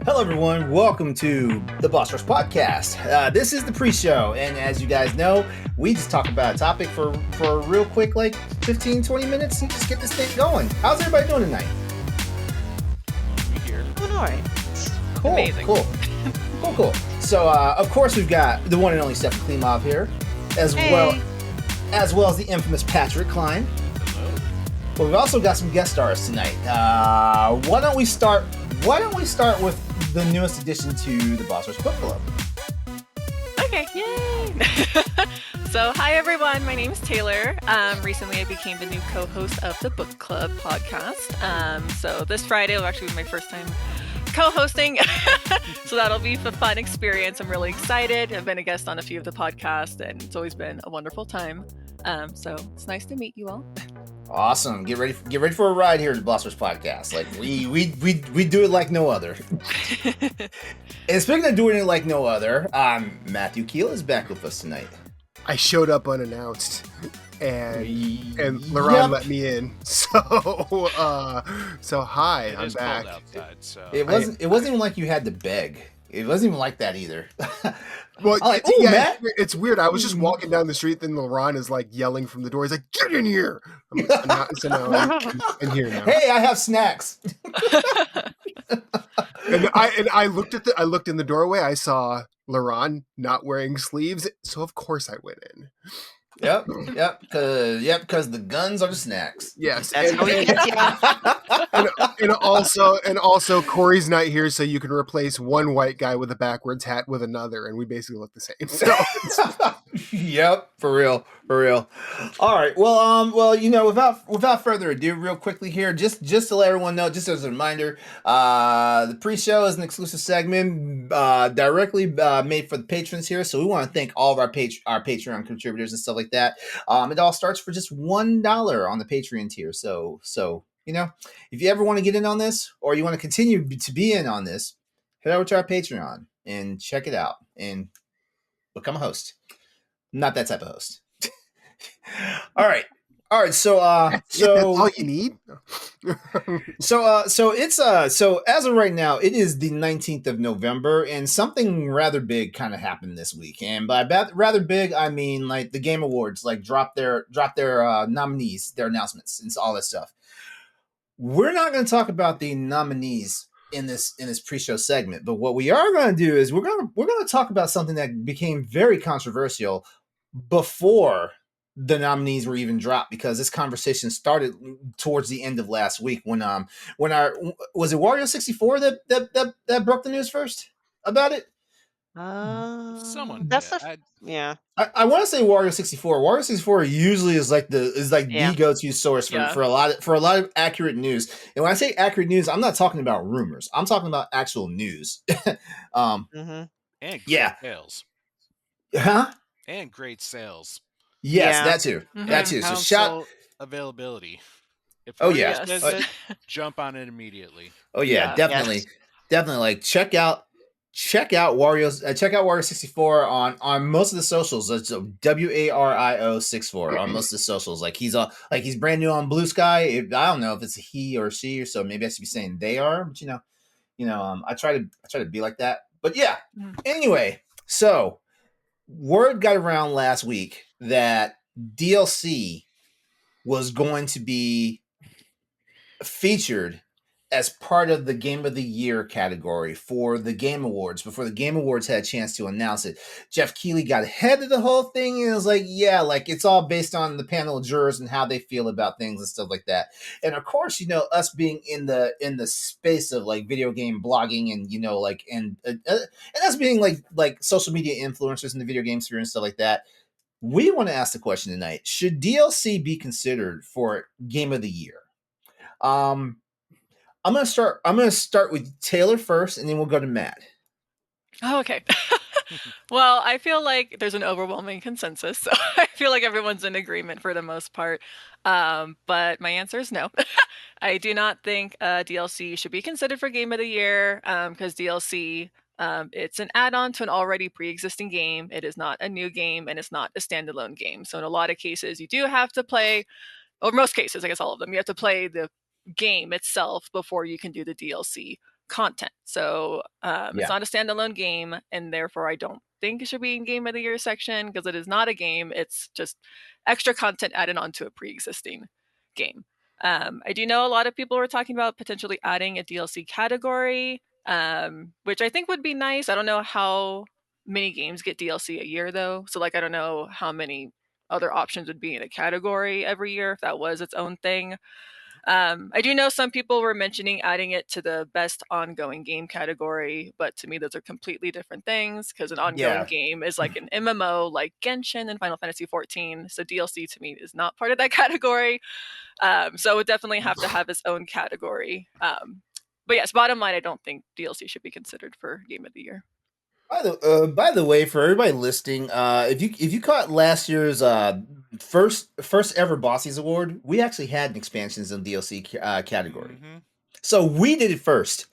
Hello, everyone. Welcome to the Boss Rush Podcast. This is the pre-show, and as you guys know, we just talk about a topic for a real quick, 15, 20 minutes and just get this thing going. How's everybody doing tonight? We here. Doing all right. Cool, Amazing. Cool. So, of course, we've got the one and only Stefan Klimov here, as well as the infamous Patrick Klein. Hello. But we've also got some guest stars tonight. Why don't we start with the newest addition to the Boss Rush Book Club? Okay, yay! So, hi everyone, my name is Taylor. Recently I became the new co-host of the Book Club podcast. So this Friday will actually be my first time co-hosting. So that'll be a fun experience. I'm really excited. I've been a guest on a few of the podcasts and it's always been a wonderful time. So it's nice to meet you all. Awesome. Get ready for a ride here at the Boss Rush Podcast. Like we do it like no other. And speaking of doing it like no other, Matthew Keel is back with us tonight. I showed up unannounced, and LeRon let me in. So hi, It I'm is back. cold outside, so It wasn't even like you had to beg. It wasn't even like that either. Well, I'm like, "Ooh, Matt." it's weird. I was just walking down the street, then LeRon is like yelling from the door. He's like, "Get in here!" So now I'm in here now. Hey, I have snacks. And I looked in the doorway. I saw LeRon not wearing sleeves, so of course I went in. Yep, because the guns are the snacks. Yes, That's how he gets you. and also Corey's not here, so you can replace one white guy with a backwards hat with another, and we basically look the same. So Yep, for real. All right. Well, without further ado, real quickly here, just to let everyone know, just as a reminder, the pre-show is an exclusive segment directly made for the patrons here. So we want to thank all of our Patreon contributors and stuff like that. It all starts for just $1 on the Patreon tier. So if you ever want to get in on this, or you want to continue to be in on this, head over to our Patreon and check it out and become a host. Not that type of host. All right. So that's all you need. So it's so as of right now, it is the 19th of November, and something rather big kind of happened this week. And by rather big, I mean like the Game Awards, dropped their nominees, their announcements, and all that stuff. We're not going to talk about the nominees in this pre-show segment, but what we are going to do is we're going to talk about something that became very controversial before the nominees were even dropped, because this conversation started towards the end of last week when was it Wario 64 that broke the news first about it? someone. That's did. yeah. I want to say Wario 64. Wario 64 usually is the Yeah. go-to source for a lot of accurate news. And when I say accurate news, I'm not talking about rumors. I'm talking about actual news. Mm-hmm. And great Yeah. sales. Huh? And great sales. Yes, Yeah. that too. Mhm. That too. So Console shout. availability. If Oh, Wario yeah. says it, jump on it immediately. Oh yeah, Yeah, definitely. Like check out Wario's check out Wario 64 on most of the socials. That's WARIO 64 on most of the socials. He's brand new on Blue Sky. I don't know if it's a he or she, or so maybe I should be saying they are, but I try to be like that. But yeah. Anyway, so word got around last week that DLC was going to be featured as part of the Game of the Year category for the Game Awards before the Game Awards had a chance to announce it. Jeff Keighley got ahead of the whole thing and was like, yeah, it's all based on the panel of jurors and how they feel about things and stuff like that. And of course, us being in the space of video game blogging and and us being like social media influencers in the video game sphere and stuff like that, we want to ask the question tonight: should DLC be considered for Game of the Year? I'm gonna start with Taylor first, and then we'll go to Matt. Oh, okay. Well, I feel like there's an overwhelming consensus, so I feel like everyone's in agreement for the most part. But my answer is no. I do not think DLC should be considered for Game of the Year because DLC, it's an add-on to an already pre-existing game. It is not a new game, and it's not a standalone game. So in a lot of cases, you do have to play, or most cases, I guess all of them, you have to play the game itself before you can do the DLC content. So it's Yeah. not a standalone game, and therefore I don't think it should be in Game of the Year section because it is not a game. It's just extra content added onto a pre-existing game. I do know a lot of people were talking about potentially adding a DLC category, which I think would be nice. I don't know how many games get DLC a year though. So like I don't know how many other options would be in a category every year if that was its own thing. I do know some people were mentioning adding it to the best ongoing game category, but to me those are completely different things because an ongoing Yeah. game is like an MMO like Genshin and Final Fantasy 14. So DLC to me is not part of that category. So it would definitely have to have its own category. But yes, bottom line, I don't think DLC should be considered for Game of the Year. By the way, for everybody listening, if you caught last year's first ever Bossies Award, we actually had an expansions and DLC category. Mhm. So we did it first.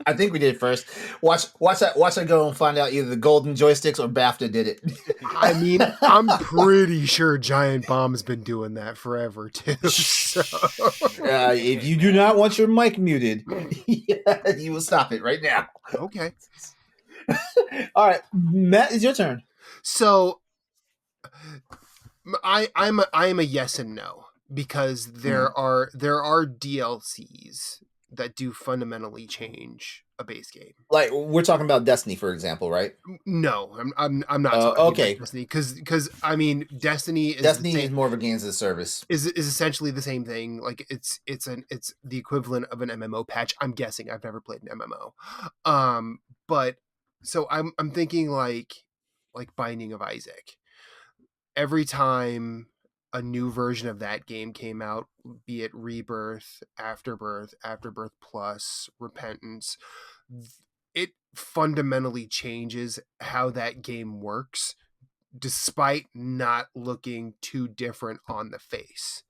I think we did it first. Watch that go and find out either the Golden Joysticks or BAFTA did it. I mean, I'm pretty sure Giant Bomb's been doing that forever too. So. If you do not want your mic muted, you will stop it right now. Okay. All right, Matt, it's your turn. So I'm a yes and no because there are DLCs that do fundamentally change a base game. Like we're talking about Destiny, for example, right? No, I'm not talking okay. about Destiny because I mean Destiny is more of a games as a service. Is essentially the same thing. Like it's the equivalent of an MMO patch. I'm guessing. I've never played an MMO. But so I'm thinking like Binding of Isaac. Every time a new version of that game came out, be it Rebirth, Afterbirth Plus, Repentance, it fundamentally changes how that game works, despite not looking too different on the face.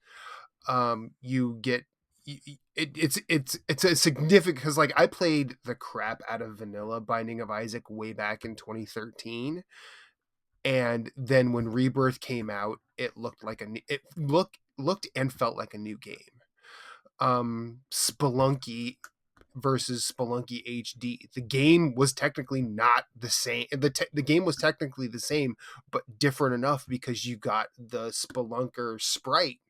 You get it's a significant because like I played the crap out of vanilla Binding of Isaac way back in 2013. And then when Rebirth came out, it looked like it looked and felt like a new game. Spelunky versus Spelunky HD. The game was technically not the same. The game was technically the same, but different enough because you got the Spelunker sprite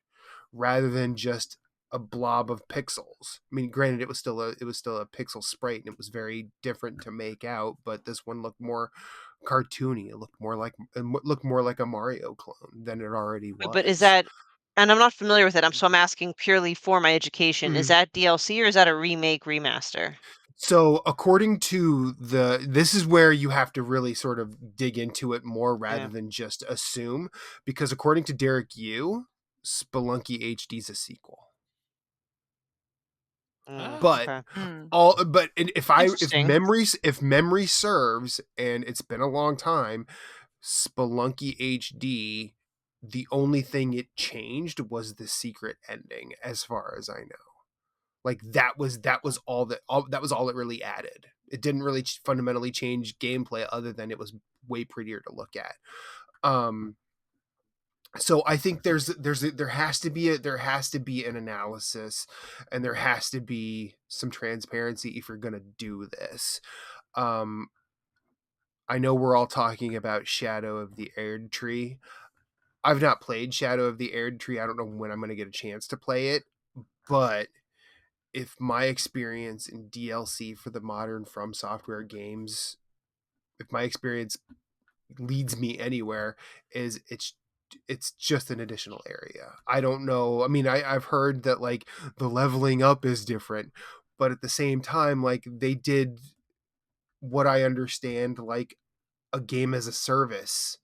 rather than just a blob of pixels. I mean, granted, it was still a pixel sprite, and it was very different to make out. But this one looked more cartoony. It looked more like a Mario clone than it already was. But is that? And I'm not familiar with it. So I'm asking purely for my education. Is that DLC or is that a remake remaster? So according to this is where you have to really sort of dig into it more rather than just assume, because according to Derek Yu, Spelunky HD is a sequel. But okay. if memory serves, and it's been a long time, Spelunky HD, the only thing it changed was the secret ending, as far as I know. Like that was all it really added. It didn't really fundamentally change gameplay other than it was way prettier to look at. So I think there has to be an analysis, and there has to be some transparency if you're going to do this. I know we're all talking about Shadow of the Erdtree. I've not played Shadow of the Erdtree. I don't know when I'm going to get a chance to play it, but if my experience in DLC for the modern From Software games, if my experience leads me anywhere, is it's just an additional area. I don't know. I mean, I've heard that like the leveling up is different, but at the same time, like they did what I understand like a game as a service.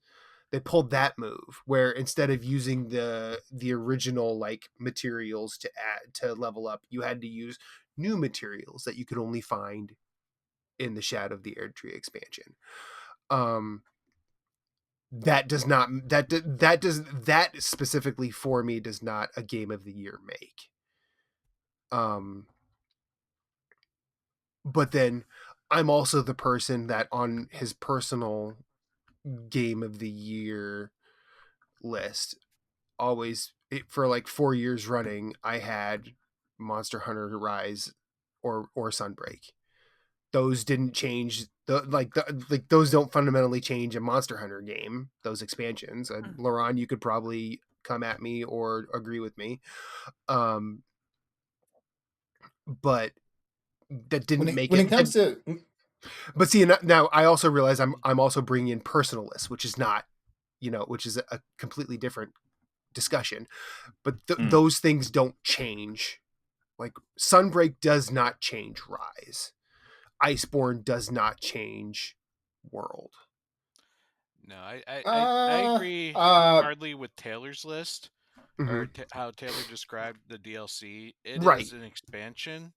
They pulled that move where instead of using the original like materials to level up, you had to use new materials that you could only find in the Shadow of the Erdtree expansion. That specifically for me does not a Game of the Year make. But then I'm also the person that on his personal Game of the Year list always for like 4 years running, I had Monster Hunter Rise or Sunbreak. Those didn't change. Those don't fundamentally change a Monster Hunter game. Those expansions, LeRon, you could probably come at me or agree with me, but that didn't make when it. it comes to But see, now I also realize I'm also bringing in personal lists, which is not, which is a completely different discussion. But those things don't change. Like Sunbreak does not change Rise. Iceborne does not change World. No, I agree hardly with Taylor's list, or how Taylor described the DLC. It Right. is an expansion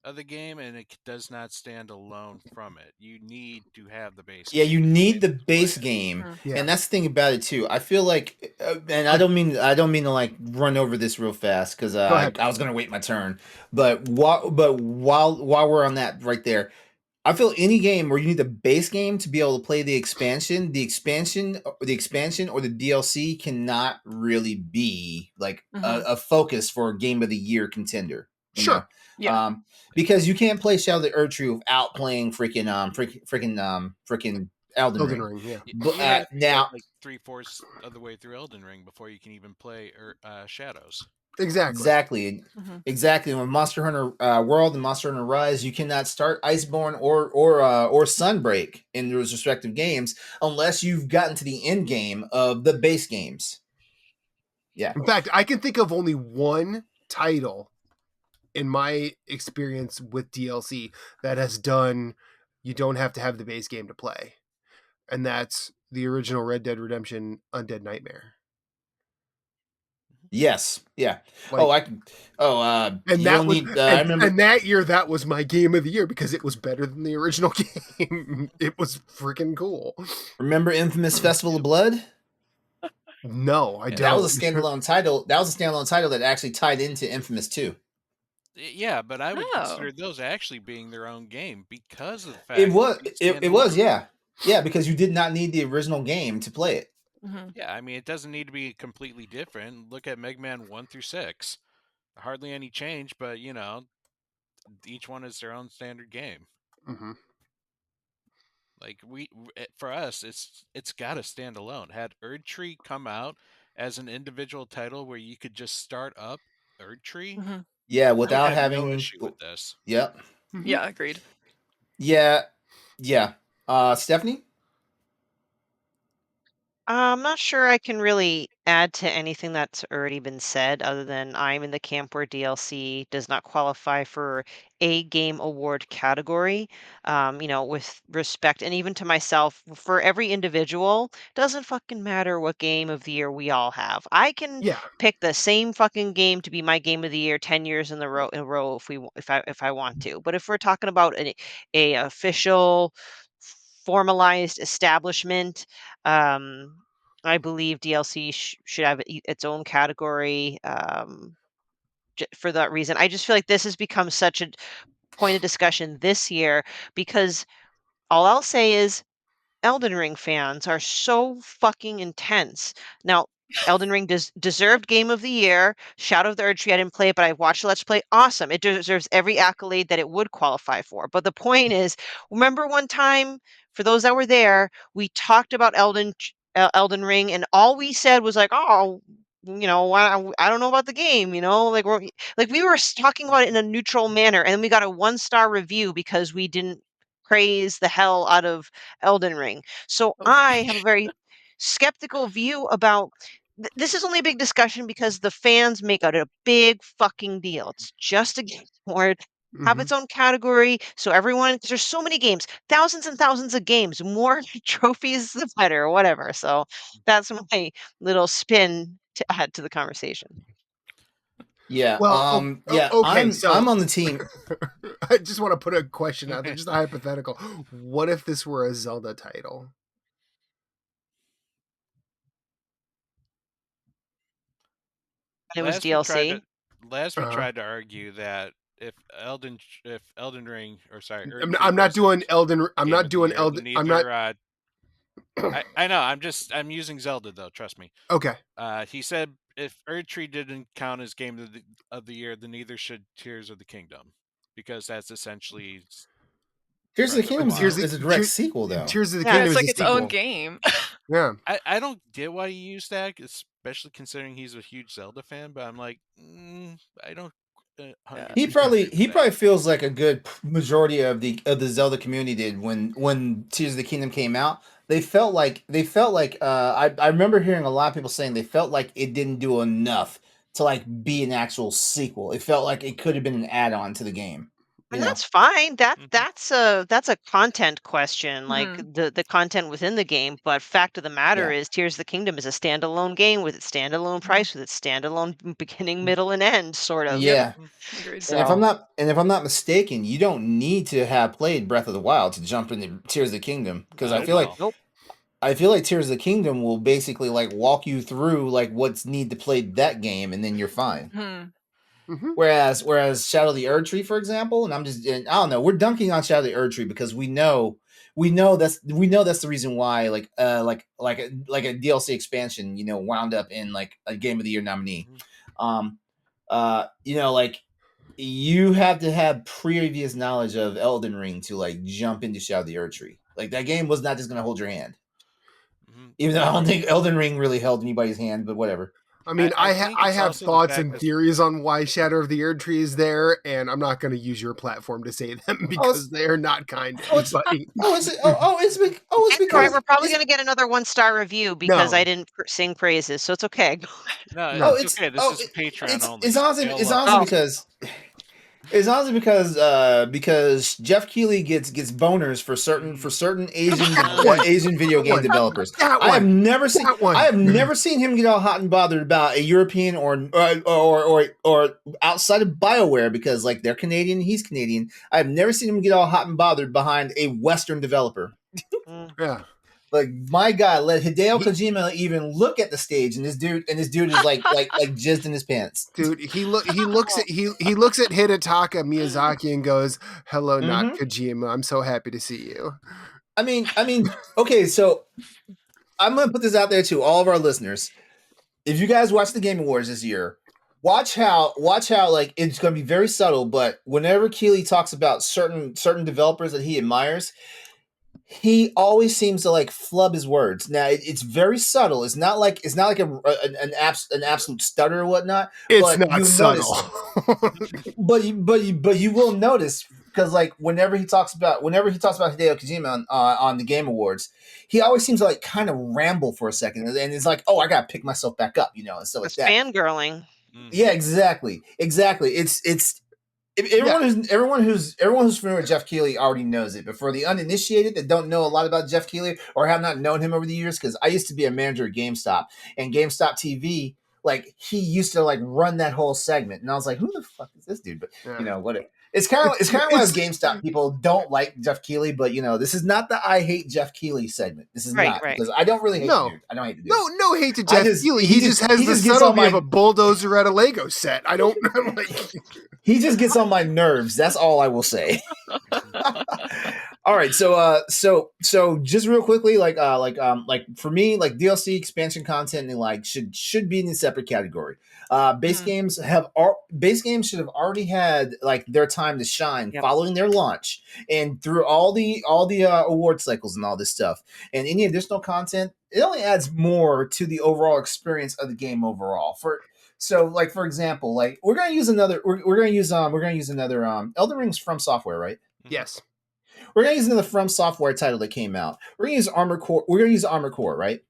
of the game, and it does not stand alone from it. You need to have the base. Yeah, game you to be need able the to play base it. game, Yeah. and that's the thing about it too. I feel like, and I don't mean to like run over this real fast because Go ahead. I was gonna wait my turn. But while we're on that right there, I feel any game where you need the base game to be able to play the expansion or the DLC cannot really be like a focus for a game of the year contender. You Sure. know? Yeah. Because you can't play Shadow of the Erdtree without playing freaking Elden Ring. Ring, yeah. But You have to now, get like 3/4 of the way through Elden Ring before you can even play Shadows. Exactly. Exactly. With Monster Hunter World and Monster Hunter Rise, you cannot start Iceborne or Sunbreak in those respective games unless you've gotten to the end game of the base games. Yeah. In fact, I can think of only one title in my experience with DLC that has done you don't have to have the base game to play. And that's the original Red Dead Redemption Undead Nightmare. Yes. Yeah. Like, I can. and you that don't was need. I remember. and that year that was my game of the year because it was better than the original game. It was freaking cool. Remember Infamous Festival of Blood? No, I don't. That was a standalone title. That was a standalone title that actually tied into Infamous 2. Yeah, but I would consider those actually being their own game because of the fact It was. that It was. Yeah. Yeah, because you did not need the original game to play it. Yeah, I mean, it doesn't need to be completely different. Look at Mega Man 1 through 6. Hardly any change, but each one is their own standard game. Like for us, it's got to stand alone. Had Erdtree come out as an individual title where you could just start up Erdtree, yeah, without I would have having no issue with this. Yep. Yeah, agreed. Yeah. Stephanie? I'm not sure I can really add to anything that's already been said, other than I'm in the camp where DLC does not qualify for a game award category. With respect, and even to myself, for every individual, doesn't fucking matter what game of the year we all have. I can pick the same fucking game to be my game of the year 10 years in a row if I want to. But if we're talking about a official formalized establishment, I believe DLC should have its own category. For that reason, I just feel like this has become such a point of discussion this year because all I'll say is Elden Ring fans are so fucking intense. Now, Elden Ring deserved Game of the Year. Shadow of the Erdtree, I didn't play it, but I watched Let's Play. Awesome. It deserves every accolade that it would qualify for. But the point is, remember one time, for those that were there, we talked about Elden Ring, and all we said was like, oh, I don't know about the game, we were talking about it in a neutral manner, and we got a 1-star review because we didn't praise the hell out of Elden Ring. So I have a very skeptical view about this. Is only a big discussion because the fans make it a big fucking deal. It's just a game award. Have its own category so everyone, because there's so many games, thousands and thousands of games, more trophies the better, or whatever. So that's my little spin to add to the conversation. Yeah. Well, yeah. okay, I'm on the team. I just want to put a question out there, just a hypothetical. What if this were a Zelda title? And it was DLC. We tried to argue that if Elden Ring, or sorry, I'm not doing Elden. I'm Game not of the doing Year, Elden. I'm not. I know. I'm using Zelda though. Trust me. Okay. He said if Erdtree didn't count as Game of the Year, then neither should Tears of the Kingdom. because that's essentially Tears of the Breath of the Kingdom Wild. is a direct sequel, though. Tears of the Yeah, Kingdom It's is like a its own sequel. game. Yeah. I don't get why he used that, especially considering he's a huge Zelda fan. But I'm like, I don't. 100% He agree with that. probably feels like a good majority of the Zelda community did when Tears of the Kingdom came out. They felt like I remember hearing a lot of people saying they felt like it didn't do enough to like be an actual sequel. It felt like it could have been an add-on to the game. You And know? that's fine. Mhm. That's a content question, like the content within the game. But fact of the matter Yeah. is, Tears of the Kingdom is a standalone game with its standalone price, with its standalone beginning, middle, and end, sort of. Yeah. Agreed. And if I'm So not mistaken, you don't need to have played Breath of the Wild to jump into Tears of the Kingdom because Not I at feel like all. nope. I feel like Tears of the Kingdom will basically like walk you through like what's need to play that game, and then you're fine. Hmm. Whereas Shadow of the Erdtree, for example, and I don't know, we're dunking on Shadow of the Erdtree because we know that's the reason why like a DLC expansion wound up in like a Game of the Year nominee. Um, like you have to have previous knowledge of Elden Ring to like jump into Shadow of the Erdtree. Like that game was not just going to hold your hand. Even though I don't think Elden Ring really held anybody's hand, but whatever. I mean, I think I it's have also the thoughts fact and that- theories on why Shadow of the Erdtree is there, and I'm not going to use your platform to say them because they are not kind to it's anybody. it's It's all right. because We're probably going to get another 1-star review because No. I didn't sing praises, so it's okay. No, No. it's okay. This is Patreon only. it's honestly They'll it's love honestly it. because because Jeff Keighley gets boners for certain Asian video game one. developers. That I have one. never seen That one. I have never seen him get all hot and bothered about a European or outside of BioWare because like they're Canadian, he's Canadian. I have never seen him get all hot and bothered behind a Western developer. Yeah. Like my God, let Hideo Kojima even look at the stage, and this dude is like jizzed in his pants. Dude, he looks at Hidetaka Miyazaki and goes, "Hello, not Kojima. I'm so happy to see you." I mean, okay, so I'm gonna put this out there to all of our listeners. If you guys watch the Game Awards this year, watch how like it's gonna be very subtle, but whenever Keighley talks about certain developers that he admires, he always seems to like flub his words. Now it's very subtle. It's not like an absolute stutter or whatnot. It's but not you subtle. but you will notice because like whenever he talks about Hideo Kojima on the Game Awards, he always seems to like kind of ramble for a second, and it's like, oh, I gotta pick myself back up, and stuff like It's that. fangirling. Yeah, exactly. Everyone who's familiar with Jeff Keighley already knows it, but for the uninitiated that don't know a lot about Jeff Keighley or have not known him over the years, because I used to be a manager at GameStop, and GameStop TV, like he used to like run that whole segment, and I was like, who the fuck is this dude? But what it's kind of why GameStop people don't like Jeff Keighley, but this is not the I hate Jeff Keighley segment. This is not because I don't really hate the dude. I don't hate the dude. No hate to Jeff Keighley. He just has the subtlety of a bulldozer at a Lego set. I don't like. He just gets on my nerves. That's all I will say. All right, so just real quickly, like for me, like DLC expansion content and like should be in a separate category. Base games should have already had like their time to shine following their launch and through all the award cycles and all this stuff. And any additional content, it only adds more to the overall experience of the game overall. So, like for example, like we're gonna use another Elden Ring's From Software, right? Yes. We're gonna use another From Software title that came out. We're gonna use Armored Core. We're gonna use Armored Core, right?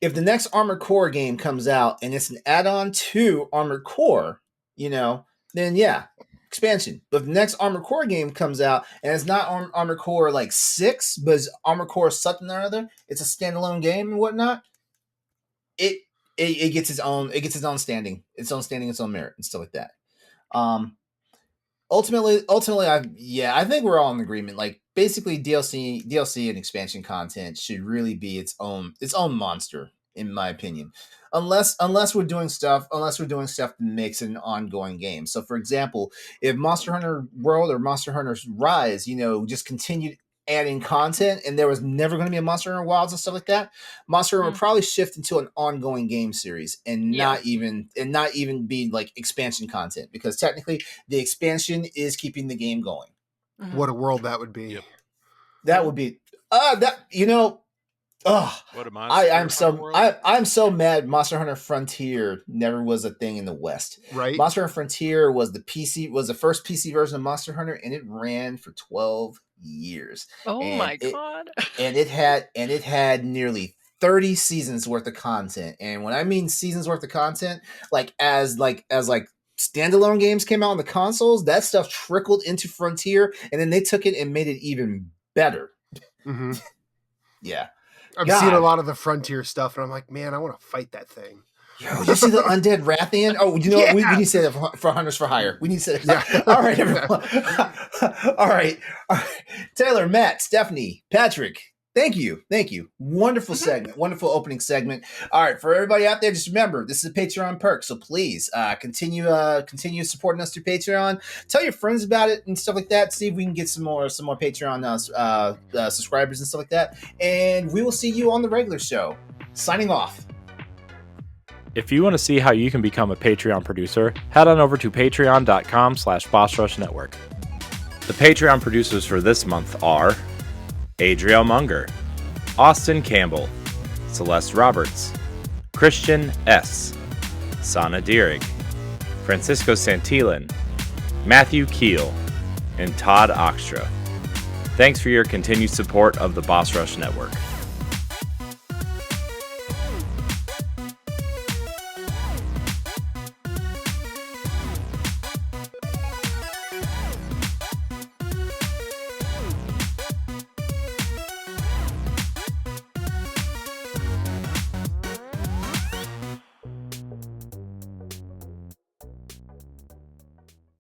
If the next Armored Core game comes out and it's an add-on to Armored Core, then yeah, expansion. But if the next Armored Core game comes out and it's not Armored Core like 6, but it's Armored Core something or other, it's a standalone game and whatnot. It gets its own standing, its own merit and stuff like that. Ultimately, I think we're all in agreement. Like basically, DLC and expansion content should really be its own monster, in my opinion. Unless we're doing stuff that makes it an ongoing game. So, for example, if Monster Hunter World or Monster Hunter Rise, just continue adding content, and there was never going to be a Monster Hunter Wilds and stuff like that, Monster Hunter would probably shift into an ongoing game series and not even be like expansion content, because technically the expansion is keeping the game going. What a world that would be. Yep. That would be What a monster! I'm so mad Monster Hunter Frontier never was a thing in the West. Right. Monster Hunter Frontier was the first PC version of Monster Hunter, and it ran for 12 years. Oh my god. And it had nearly 30 seasons worth of content. And when I mean seasons worth of content, as standalone games came out on the consoles, that stuff trickled into Frontier, and then they took it and made it even better. Mm-hmm. Yeah. I've seen a lot of the Frontier stuff, and I'm like, man, I want to fight that thing. Yo, you see the Undead Rathian? Oh, you know what? We need to say that for Hunters for Hire. We need to say that. Yeah. All right, everyone. All right. Taylor, Matt, Stephanie, Patrick, thank you. Wonderful segment. Wonderful opening segment. All right, for everybody out there, just remember, this is a Patreon perk, so please continue supporting us through Patreon. Tell your friends about it and stuff like that. See if we can get some more Patreon subscribers and stuff like that. And we will see you on the regular show. Signing off. If you want to see how you can become a Patreon producer, head on over to patreon.com/BossRushNetwork. The Patreon producers for this month are Adriel Munger, Austin Campbell, Celeste Roberts, Christian S., Sana Dierig, Francisco Santillan, Matthew Keel, and Todd Oxtra. Thanks for your continued support of the Boss Rush Network.